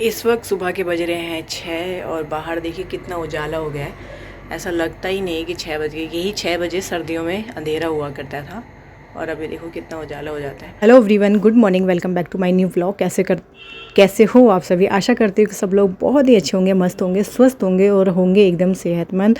इस वक्त सुबह के बज रहे हैं 6 और बाहर देखिए कितना उजाला हो गया है। ऐसा लगता ही नहीं कि 6 बज गए। यही 6 बजे सर्दियों में अंधेरा हुआ करता था और अभी देखो कितना उजाला हो जाता है। Hello everyone, good morning, welcome back to my new vlog. कैसे हो आप सभी? आशा करती हूँ कि सब लोग बहुत ही अच्छे होंगे, मस्त होंगे, स्वस्थ होंगे और होंगे एकदम सेहतमंद,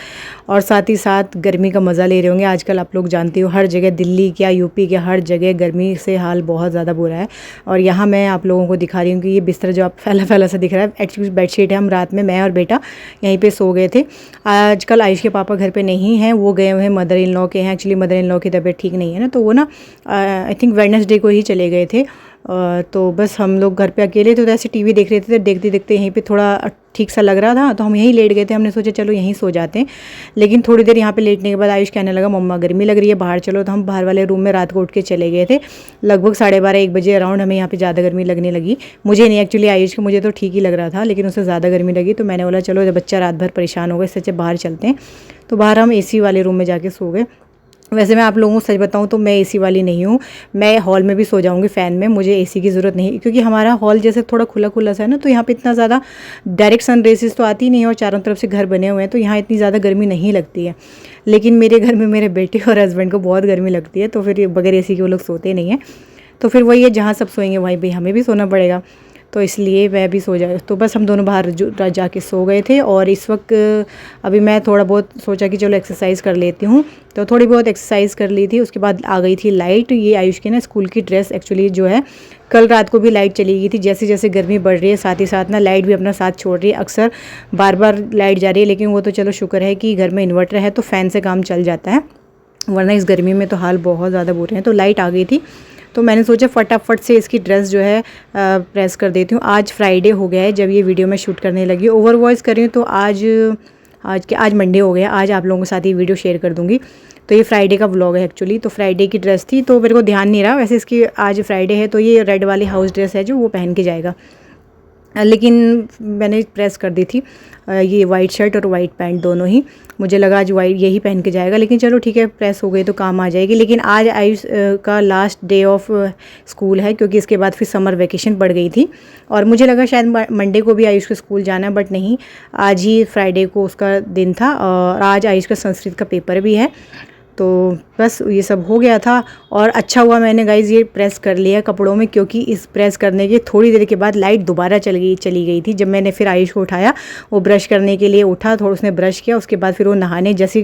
और साथ ही साथ गर्मी का मज़ा ले रहे होंगे। आजकल आप लोग जानते हो हर जगह, दिल्ली क्या यूपी क्या, हर जगह गर्मी से हाल बहुत ज़्यादा बुरा है। और यहाँ मैं आप लोगों को दिखा रही हूँ कि ये बिस्तर जो आप फैला फैला सा दिख रहा है, एक्चुअली बेडशीट है। हम रात में मैं और बेटा यहीं पे सो गए थे। आजकल आयुष के पापा घर पे नहीं हैं, वो गए हुए हैं मदर इन लॉ के हैं। एक्चुअली मदर इन लॉ की तबीयत ठीक नहीं है ना, तो वो ना आई थिंक वेडनेसडे को ही चले गए थे। तो बस हम लोग घर पे अकेले थे, तो ऐसे टीवी देख रहे थे, तो देखते देखते यहीं पे थोड़ा ठीक सा लग रहा था, तो हम यहीं लेट गए थे। हमने सोचा चलो यहीं सो जाते हैं। लेकिन थोड़ी देर यहाँ पे लेटने के बाद आयुष कहने लगा मम्मा गर्मी लग रही है, बाहर चलो। तो हम बाहर वाले रूम में रात को उठ के चले गए थे। लगभग 12:30-1 बजे अराउंड हमें यहाँ पे ज़्यादा गर्मी लगने लगी। मुझे नहीं, एक्चुअली आयुष को, मुझे तो ठीक ही लग रहा था, लेकिन उसे ज़्यादा गर्मी लगी। तो मैंने बोला चलो, जब बच्चा रात भर परेशान होगा, इससे अच्छा बाहर चलते हैं। तो बाहर हम एसी वाले रूम में जाके सो गए। वैसे मैं आप लोगों को सच बताऊं तो मैं एसी वाली नहीं हूँ। मैं हॉल में भी सो जाऊंगी फ़ैन में, मुझे एसी की ज़रूरत नहीं, क्योंकि हमारा हॉल जैसे थोड़ा खुला खुला सा है ना, तो यहाँ पे इतना ज़्यादा डायरेक्ट सन रेसिस तो आती नहीं है, और चारों तरफ से घर बने हुए हैं, तो यहाँ इतनी ज़्यादा गर्मी नहीं लगती है। लेकिन मेरे घर में मेरे बेटे और हस्बैंड को बहुत गर्मी लगती है, तो फिर बगैर एसी के वो लोग सोते नहीं हैं। तो फिर वही है, जहाँ सब सोएंगे वहीं भी हमें भी सोना पड़ेगा, तो इसलिए मैं भी सो जाए। तो बस हम दोनों बाहर जाके सो गए थे। और इस वक्त अभी मैं थोड़ा बहुत सोचा कि चलो एक्सरसाइज कर लेती हूँ, तो थोड़ी बहुत एक्सरसाइज कर ली थी। उसके बाद आ गई थी लाइट। ये आयुष की ना स्कूल की ड्रेस एक्चुअली जो है, कल रात को भी लाइट चली गई थी। जैसे जैसे गर्मी बढ़ रही है, साथ ही साथ ना लाइट भी अपना साथ छोड़ रही है। अक्सर बार बार लाइट जा रही है, लेकिन वो तो चलो शुक्र है कि घर में इन्वर्टर है, तो फ़ैन से काम चल जाता है, वरना इस गर्मी में तो हाल बहुत ज़्यादा बुरे हैं। तो लाइट आ गई थी, तो मैंने सोचा फटाफट से इसकी ड्रेस जो है प्रेस कर देती हूँ। आज फ्राइडे हो गया है जब ये वीडियो मैं शूट करने लगी। ओवर वॉइस कर रही हूँ, तो आज मंडे हो गया। आज आप लोगों के साथ ये वीडियो शेयर कर दूँगी। तो ये फ्राइडे का व्लॉग है एक्चुअली। तो फ्राइडे की ड्रेस थी, तो मेरे को ध्यान नहीं रहा। वैसे इसकी आज फ्राइडे है, तो ये रेड वाली हाउस ड्रेस है जो वो पहन के जाएगा, लेकिन मैंने प्रेस कर दी थी। ये वाइट शर्ट और वाइट पैंट दोनों ही, मुझे लगा आज वाइट यही पहन के जाएगा, लेकिन चलो ठीक है, प्रेस हो गई तो काम आ जाएगी। लेकिन आज आयुष का लास्ट डे ऑफ स्कूल है, क्योंकि इसके बाद फिर समर वेकेशन पड़ गई थी। और मुझे लगा शायद मंडे को भी आयुष को स्कूल जाना है, बट नहीं, आज ही फ्राइडे को उसका दिन था। और आज आयुष का संस्कृत का पेपर भी है। तो बस ये सब हो गया था। और अच्छा हुआ मैंने गाइज़ ये प्रेस कर लिया कपड़ों में, क्योंकि इस प्रेस करने के थोड़ी देर के बाद लाइट दोबारा चली गई थी। जब मैंने फिर आयुष को उठाया, वो ब्रश करने के लिए उठा, थोड़ा उसने ब्रश किया, उसके बाद फिर वो नहाने जैसे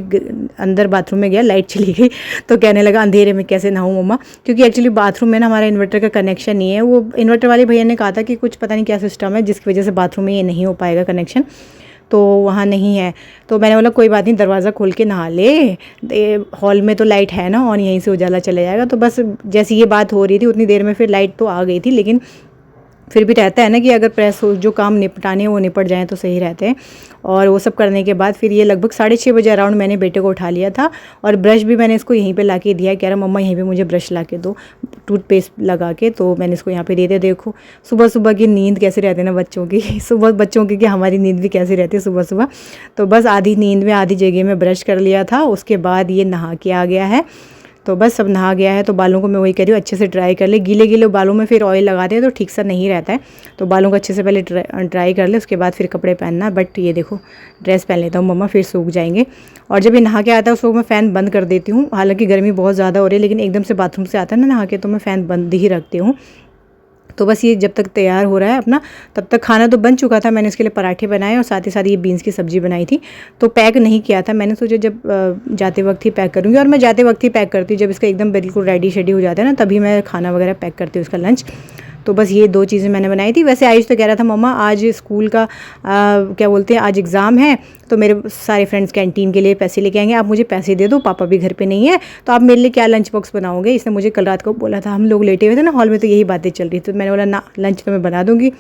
अंदर बाथरूम में गया, लाइट चली गई। तो कहने लगा अंधेरे में कैसे नहाऊं मम्मा, क्योंकि एक्चुअली बाथरूम में ना हमारा इन्वर्टर का कनेक्शन नहीं है। वो इन्वर्टर वाले भैया ने कहा था कि कुछ पता नहीं क्या सिस्टम है, जिसकी वजह से बाथरूम में ये नहीं हो पाएगा कनेक्शन, तो वहाँ नहीं है। तो मैंने बोला कोई बात नहीं, दरवाज़ा खोल के नहा ले, हॉल में तो लाइट है ना, और यहीं से उजाला चला जाएगा। तो बस जैसी ये बात हो रही थी उतनी देर में फिर लाइट तो आ गई थी, लेकिन फिर भी रहता है ना कि अगर प्रेस हो, जो काम निपटाने हैं वो निपट जाएँ तो सही रहते हैं। और वो सब करने के बाद फिर ये लगभग 6:30 बजे अराउंड मैंने बेटे को उठा लिया था। और ब्रश भी मैंने इसको यहीं पे ला के दिया, कह रहा मम्मा यहीं पे मुझे ब्रश ला के दो, टूथपेस्ट लगा के। तो मैंने इसको यहाँ पे दे दिया। देखो सुबह सुबह की नींद कैसे रहती है ना बच्चों की, सुबह बच्चों की कि हमारी नींद भी कैसी रहती है सुबह सुबह। तो बस आधी नींद में आधी जगह में ब्रश कर लिया था। उसके बाद ये नहा के आ गया है, तो बस सब नहा गया है। तो बालों को मैं वही कह रही हूँ अच्छे से ड्राई कर ले। गीले गीले बालों में फिर ऑयल लगाते हैं तो ठीक सा नहीं रहता है, तो बालों को अच्छे से पहले ड्राई कर ले, उसके बाद फिर कपड़े पहनना। बट ये देखो ड्रेस पहन लेता हूँ मम्मा, फिर सूख जाएंगे। और जब ये नहा के आता है उसको मैं फ़ैन बंद कर देती हूँ। हालांकि गर्मी बहुत ज़्यादा हो रही है, लेकिन एकदम से बाथरूम से आता है ना नहा के, तो मैं फ़ैन बंद ही रखती हूँ। तो बस ये जब तक तैयार हो रहा है अपना, तब तक खाना तो बन चुका था। मैंने इसके लिए पराठे बनाए और साथ ही साथ ये बीन्स की सब्ज़ी बनाई थी। तो पैक नहीं किया था, मैंने सोचा जब जाते वक्त ही पैक करूँगी। और मैं जाते वक्त ही पैक करती हूँ, जब इसका एकदम बिल्कुल रेडी शेडी हो जाता है ना, तभी मैं खाना वगैरह पैक करती हूँ, उसका लंच। तो बस ये 2 चीज़ें मैंने बनाई थी। वैसे आयुष तो कह रहा था मम्मा आज स्कूल का क्या बोलते हैं, आज एग्ज़ाम है, तो मेरे सारे फ्रेंड्स कैंटीन के लिए पैसे लेके आएंगे, आप मुझे पैसे दे दो, पापा भी घर पे नहीं है, तो आप मेरे लिए क्या लंच बॉक्स बनाओगे। इसने मुझे कल रात को बोला था, हम लोग लेटे हुए थे ना हॉल में, तो यही बातें चल रही थी। तो मैंने बोला ना, लंच तो मैं बना दूँगी,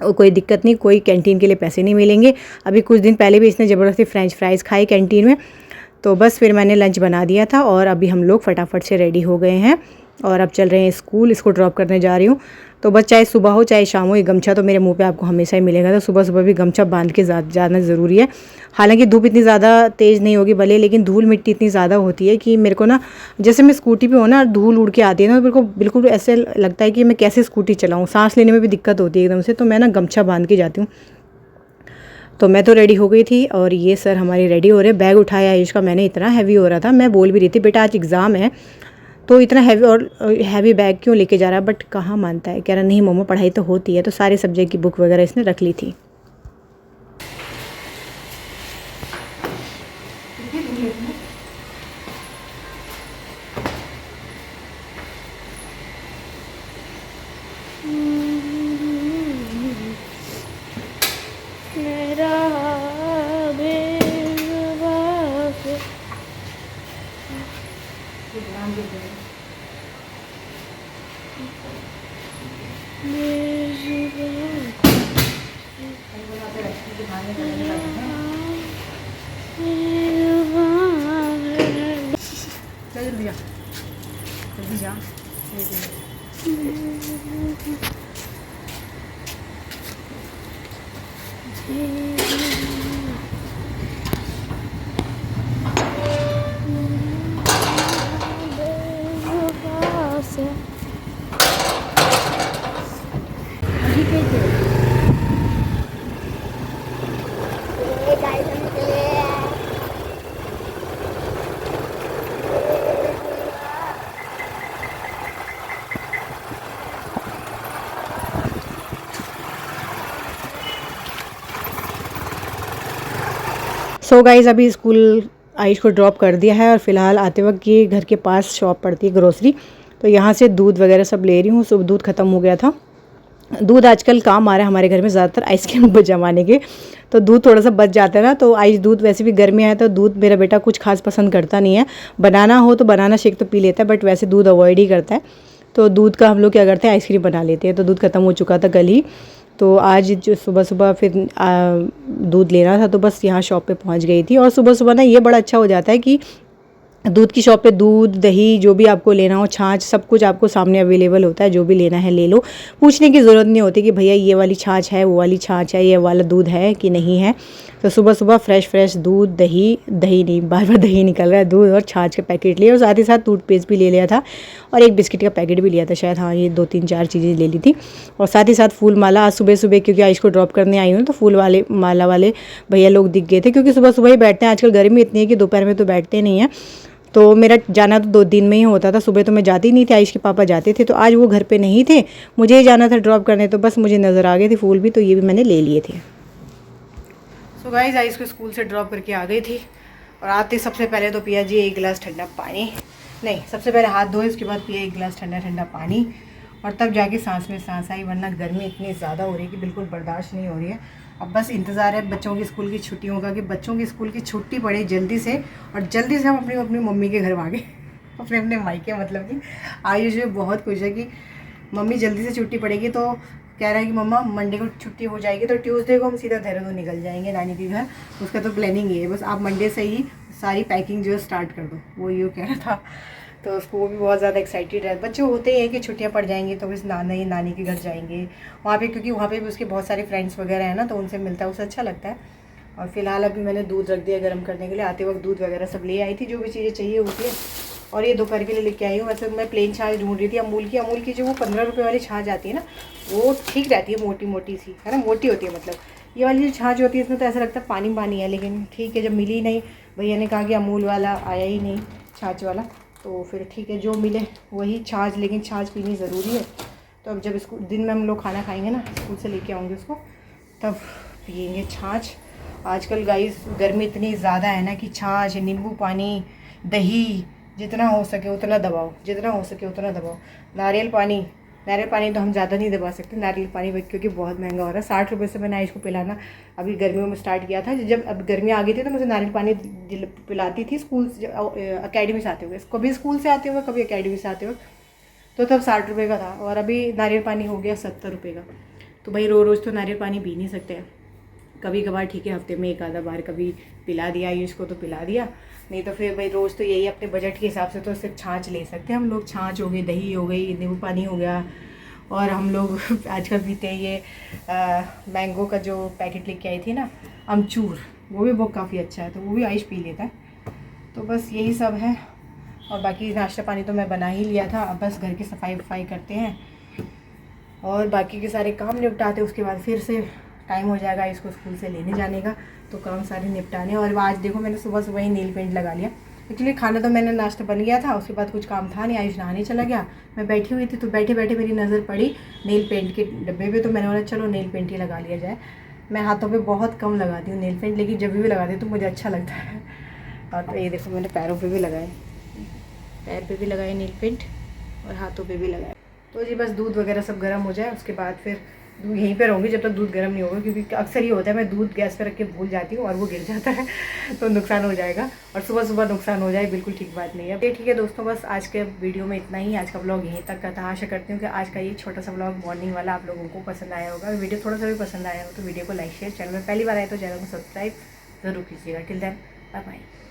और कोई दिक्कत नहीं, कोई कैंटीन के लिए पैसे नहीं मिलेंगे। अभी कुछ दिन पहले भी इसने ज़बरदस्ती फ्रेंच फ्राइज़ खाए कैंटीन में। तो बस फिर मैंने लंच बना दिया था, और अभी हम लोग फटाफट से रेडी हो गए हैं। और अब चल रहे हैं स्कूल, इसको ड्रॉप करने जा रही हूँ। तो बस चाहे सुबह हो चाहे शाम हो, ये गमछा तो मेरे मुंह पे आपको हमेशा ही मिलेगा, तो सुबह सुबह भी गमछा बांध के जाना ज़रूरी है। हालांकि धूप इतनी ज़्यादा तेज़ नहीं होगी भले, लेकिन धूल मिट्टी इतनी ज़्यादा होती है कि मेरे को ना, जैसे मैं स्कूटी पे हूँ ना, धूल उड़ के आती है ना, तो मेरे को बिल्कुल ऐसे लगता है कि मैं कैसे स्कूटी चलाऊँ, सांस लेने में भी दिक्कत होती है एकदम से। तो मैं ना गमछा बांध के जाती हूँ। तो मैं तो रेडी हो गई थी और ये सर हमारी रेडी हो रहे। बैग उठाया आयुष का मैंने, इतना हैवी हो रहा था, मैं बोल भी रही थी बेटा आज एग्ज़ाम है तो इतना हैवी, और हैवी बैग क्यों लेके जा रहा है, बट कहाँ मानता है, कह रहा नहीं मम्मा पढ़ाई तो होती है। तो सारे सब्जेक्ट की बुक वगैरह इसने रख ली थी। जल्दी जा। सो गाइज़ अभी स्कूल आयुष को ड्रॉप कर दिया है और फ़िलहाल आते वक्त ये घर के पास शॉप पड़ती है ग्रोसरी, तो यहाँ से दूध वगैरह सब ले रही हूँ। सुबह दूध ख़त्म हो गया था। दूध आजकल काम आ रहा है हमारे घर में ज़्यादातर आइसक्रीम जमाने के, तो दूध थोड़ा सा बच जाता है ना। तो आइस दूध वैसे भी गर्मी है तो दूध मेरा बेटा कुछ खास पसंद करता नहीं है। बनाना हो तो बनाना शेक तो पी लेता है, बट वैसे दूध अवॉइड ही करता है। तो दूध का हम लोग क्या करते हैं, आइसक्रीम बना लेते हैं। तो दूध ख़त्म हो चुका था कल ही, तो आज जो सुबह सुबह फिर दूध लेना था तो बस यहाँ शॉप पे पहुँच गई थी। और सुबह सुबह ना ये बड़ा अच्छा हो जाता है कि दूध की शॉप पे दूध दही जो भी आपको लेना हो, छाछ, सब कुछ आपको सामने अवेलेबल होता है। जो भी लेना है ले लो, पूछने की ज़रूरत नहीं होती कि भैया ये वाली छाछ है, वो वाली छाछ है, ये वाला दूध है कि नहीं है। तो सुबह सुबह फ्रेश दूध, दही नहीं, बार बार दही निकल रहा है, दूध और छाछ के पैकेट लिए, और साथ ही साथ टूथपेस्ट भी ले लिया था और एक बिस्किट का पैकेट भी लिया था शायद, हाँ ये 2-3-4 चीज़ें ले ली थी। और साथ ही साथ फूल माला, आज सुबह सुबह क्योंकि आयुष को ड्रॉप करने आई हूँ तो फूल वाले माला वाले भैया लोग दिख गए थे, क्योंकि सुबह सुबह ही बैठते हैं। आजकल गर्मी इतनी है कि दोपहर में तो बैठते नहीं हैं। तो मेरा जाना तो 2 दिन में ही होता था, सुबह तो मैं जाती नहीं थी, आयुष के पापा जाते थे। तो आज वो घर पे नहीं थे, मुझे ही जाना था ड्रॉप करने, तो बस मुझे नज़र आ गए थे फूल भी, तो ये भी मैंने ले लिए थे। सो गाइस आयुष को स्कूल से ड्रॉप करके आ गई थी और आते सबसे पहले तो पिया जी 1 गिलास ठंडा पानी, नहीं सबसे पहले हाथ धोए, उसके बाद पिया 1 गिलास ठंडा पानी, और तब जाके सांस में सांस आई, वरना गर्मी इतनी ज़्यादा हो रही है कि बिल्कुल बर्दाश्त नहीं हो रही है। अब बस इंतज़ार है बच्चों की स्कूल की छुट्टियों का, कि बच्चों की स्कूल की छुट्टी पड़े जल्दी से, और जल्दी से हम अपनी मम्मी के घर भागे, अपने मायके, मतलब कि आयुष भी बहुत खुश है कि मम्मी जल्दी से छुट्टी पड़ेगी। तो कह रहा है कि मम्मा मंडे को छुट्टी हो जाएगी तो ट्यूसडे को हम सीधा देहरादून निकल जाएंगे नानी के घर। उसका तो प्लानिंग ये है, बस आप मंडे से ही सारी पैकिंग जो है स्टार्ट कर दो, वो ये कह रहा था। तो उसको वो भी बहुत ज़्यादा एक्साइटेड है। बच्चे होते ही हैं कि छुट्टियां पड़ जाएंगी तो बस नानी के घर जाएंगे वहाँ पे, क्योंकि वहाँ पे भी उसके बहुत सारे फ्रेंड्स वगैरह हैं ना, तो उनसे मिलता है, उसे अच्छा लगता है। और फिलहाल अभी मैंने दूध रख दिया गर्म करने के लिए, आते वक्त दूध वगैरह सब ले आई थी, जो भी चीज़ें चाहिए होती है। और ये दोपहर के लिए लेके आई हूँ। वैसे मैं प्लेन छाछ ढूंढ रही थी अमूल की जो वो 15 रुपये वाली छाछ आती है ना, वो ठीक रहती है, मोटी सी है ना, मोटी होती है। मतलब ये वाली जो छाछ होती है इसमें तो ऐसा लगता है पानी है, लेकिन ठीक है जब मिली नहीं, भैया ने कहा कि अमूल वाला आया ही नहीं छाछ वाला, तो फिर ठीक है जो मिले वही छाछ, लेकिन छाछ पीनी ज़रूरी है। तो अब जब इसको दिन में हम लोग खाना खाएंगे ना, स्कूल से लेके आऊँगी उसको, तब पियेंगे छाछ। आजकल गाइस गर्मी इतनी ज़्यादा है ना कि छाछ, नींबू पानी, दही, जितना हो सके उतना दबाओ, जितना हो सके उतना दबाओ। नारियल पानी तो हम ज़्यादा नहीं दबा सकते, नारियल पानी क्योंकि बहुत महंगा हो रहा है। 60 रुपये से मैंने इसको पिलाना अभी गर्मियों में स्टार्ट किया था। जब अब गर्मी आ गई थी तो मुझे नारियल पानी पिलाती थी स्कूल अकेडमी से आते हुए, कभी स्कूल से आते हुए कभी अकेडमी से आते हुए, तो तब 60 रुपये का था, और अभी नारियल पानी हो गया 70 रुपये का। तो भाई रोज़ तो नारियल पानी पी नहीं सकते हैं, कभी कभार ठीक है, हफ्ते में एक आधा बार कभी पिला दिया आयुष को तो पिला दिया, नहीं तो फिर भाई रोज़ तो यही अपने बजट के हिसाब से तो सिर्फ छाछ ले सकते हैं हम लोग। छाछ हो गई, दही हो गई, नींबू पानी हो गया, और हम लोग आजकल पीते हैं ये मैंगो का जो पैकेट लेके आई थी ना अमचूर, वो भी बहुत काफ़ी अच्छा है, तो वो भी आयुष पी लेता है। तो बस यही सब है, और बाकी नाश्ता पानी तो मैं बना ही लिया था। अब बस घर की सफाई वफाई करते हैं और बाकी के सारे काम निपटाते, उसके बाद फिर से टाइम हो जाएगा इसको स्कूल से लेने जाने का, तो काम सारे निपटाने। और आज देखो मैंने सुबह सुबह ही नील पेंट लगा लिया। एक्चुअली खाना तो मैंने नाश्ता बन गया था, उसके बाद कुछ काम था नहीं, आयुष नहाने चला गया, मैं बैठी हुई थी, तो बैठे बैठे मेरी नज़र पड़ी नील पेंट के डब्बे पे, तो मैंने बोला चलो नील पेंट ही लगा लिया जाए। मैं हाथों पे बहुत कम लगाती हूँ नील पेंट, लेकिन जब भी लगाती हूँ तो मुझे अच्छा लगता है। और तो ये देखो मैंने पैरों पे भी लगाए, पैर पे भी लगाए नील पेंट और हाथों पे भी लगाए। तो जी बस दूध वगैरह सब गर्म हो जाए, उसके बाद फिर यहीं पे रहूँगी जब तक दूध गर्म नहीं होगा, क्योंकि अक्सर ये होता है मैं दूध गैस पे रख के भूल जाती हूँ और वो गिर जाता है तो नुकसान हो जाएगा, और सुबह सुबह नुकसान हो जाए बिल्कुल ठीक बात नहीं है। ठीक है दोस्तों, बस आज के वीडियो में इतना ही। आज का ब्लॉग यहीं तक का था। आशा करती हूँ कि आज का ये छोटा सा ब्लॉग मॉर्निंग वाला आप लोगों को पसंद आया होगा। वीडियो थोड़ा सा भी पसंद आया हो तो वीडियो को लाइक शेयर, चैनल में पहली बार आए तो चैनल को सब्सक्राइब ज़रूर कीजिएगा। Till then bye bye.